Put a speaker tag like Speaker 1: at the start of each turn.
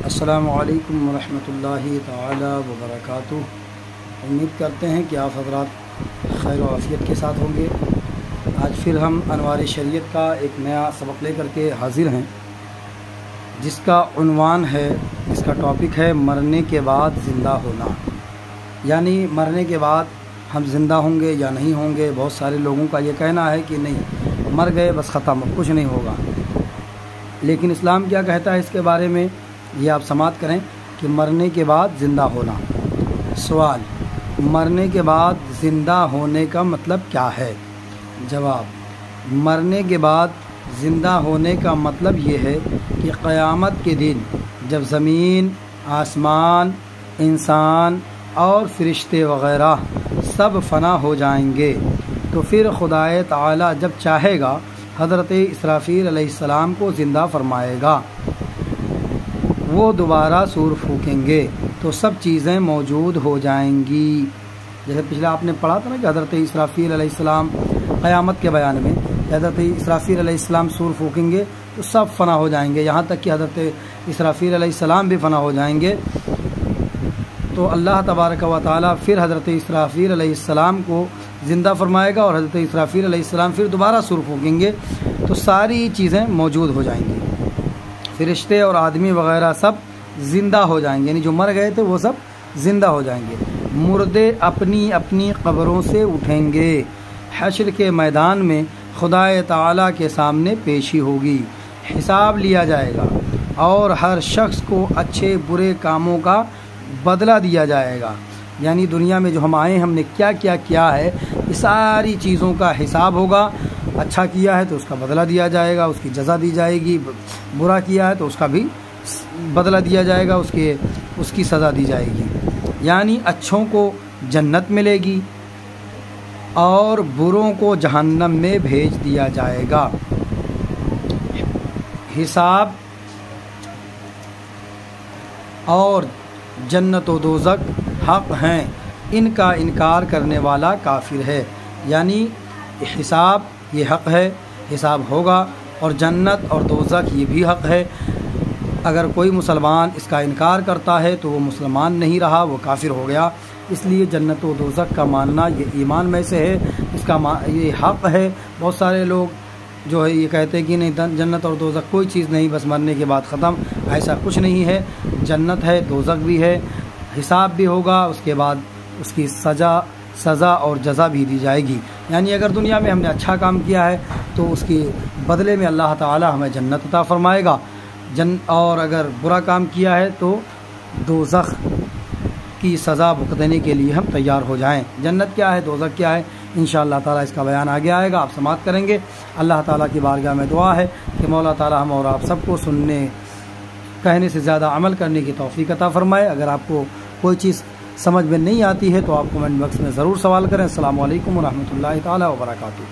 Speaker 1: السلام علیکم ورحمۃ اللہ تعالی وبرکاتہ۔ امید کرتے ہیں کہ آپ حضرات خیر و عافیت کے ساتھ ہوں گے۔ آج پھر ہم انوار شریعت کا ایک نیا سبق لے کر کے حاضر ہیں، جس کا عنوان ہے، جس کا ٹاپک ہے مرنے کے بعد زندہ ہونا، یعنی مرنے کے بعد ہم زندہ ہوں گے یا نہیں ہوں گے۔ بہت سارے لوگوں کا یہ کہنا ہے کہ نہیں، مر گئے بس ختم، اب کچھ نہیں ہوگا۔ لیکن اسلام کیا کہتا ہے اس کے بارے میں، یہ آپ سماعت کریں کہ مرنے کے بعد زندہ ہونا۔ سوال: مرنے کے بعد زندہ ہونے کا مطلب کیا ہے؟ جواب: مرنے کے بعد زندہ ہونے کا مطلب یہ ہے کہ قیامت کے دن جب زمین، آسمان، انسان اور فرشتے وغیرہ سب فنا ہو جائیں گے تو پھر خدائے تعالی جب چاہے گا حضرت اسرافیل علیہ السلام کو زندہ فرمائے گا۔ وہ دوبارہ سور پھونکیں گے تو سب چیزیں موجود ہو جائیں گی۔ جیسے پچھلے آپ نے پڑھا تھا نا کہ حضرت اسرافیل علیہ السلام قیامت کے بیان میں، حضرت اسرافیل علیہ السلام سور پھونکیں گے تو سب فنا ہو جائیں گے، یہاں تک کہ حضرت اسرافیل علیہ السلام بھی فنا ہو جائیں گے۔ تو اللہ تبارک و تعالی پھر حضرت اسرافیل علیہ السلام کو زندہ فرمائے گا اور حضرت اسرافیل علیہ السلام پھر دوبارہ سور پھونکیں گے تو ساری چیزیں موجود ہو جائیں گی، فرشتے اور آدمی وغیرہ سب زندہ ہو جائیں گے، یعنی جو مر گئے تھے وہ سب زندہ ہو جائیں گے۔ مردے اپنی اپنی قبروں سے اٹھیں گے، حشر کے میدان میں خدائے تعالی کے سامنے پیشی ہوگی، حساب لیا جائے گا اور ہر شخص کو اچھے برے کاموں کا بدلہ دیا جائے گا۔ یعنی دنیا میں جو ہم آئے ہم نے کیا کیا کیا ہے، یہ ساری چیزوں کا حساب ہوگا۔ اچھا کیا ہے تو اس کا بدلہ دیا جائے گا، اس کی جزا دی جائے گی، برا کیا ہے تو اس کا بھی بدلہ دیا جائے گا، اس کی سزا دی جائے گی۔ یعنی اچھوں کو جنت ملے گی اور بروں کو جہنم میں بھیج دیا جائے گا۔ حساب اور جنت و دوزخ حق ہیں، ان کا انکار کرنے والا کافر ہے۔ یعنی حساب یہ حق ہے، حساب ہوگا، اور جنت اور دوزخ یہ بھی حق ہے۔ اگر کوئی مسلمان اس کا انکار کرتا ہے تو وہ مسلمان نہیں رہا، وہ کافر ہو گیا۔ اس لیے جنت و دوزخ کا ماننا یہ ایمان میں سے ہے، اس کا یہ حق ہے۔ بہت سارے لوگ جو ہے یہ کہتے ہیں کہ نہیں، جنت اور دوزخ کوئی چیز نہیں، بس مرنے کے بعد ختم۔ ایسا کچھ نہیں ہے، جنت ہے، دوزخ بھی ہے، حساب بھی ہوگا، اس کے بعد اس کی سزا اور جزا بھی دی جائے گی۔ یعنی اگر دنیا میں ہم نے اچھا کام کیا ہے تو اس کے بدلے میں اللہ تعالی ہمیں جنت عطا فرمائے گا، اور اگر برا کام کیا ہے تو دوزخ کی سزا بھگتنے کے لیے ہم تیار ہو جائیں۔ جنت کیا ہے، دوزخ کیا ہے، انشاءاللہ تعالی اس کا بیان آگے آئے گا، آپ سماعت کریں گے۔ اللہ تعالیٰ کی بارگاہ میں دعا ہے کہ مولا تعالیٰ ہم اور آپ سب کو سننے کہنے سے زیادہ عمل کرنے کی توفیق عطا فرمائے۔ اگر آپ کو کوئی چیز سمجھ میں نہیں آتی ہے تو آپ کمنٹ باکس میں ضرور سوال کریں۔ السلام علیکم ورحمۃ اللہ تعالی وبرکاتہ۔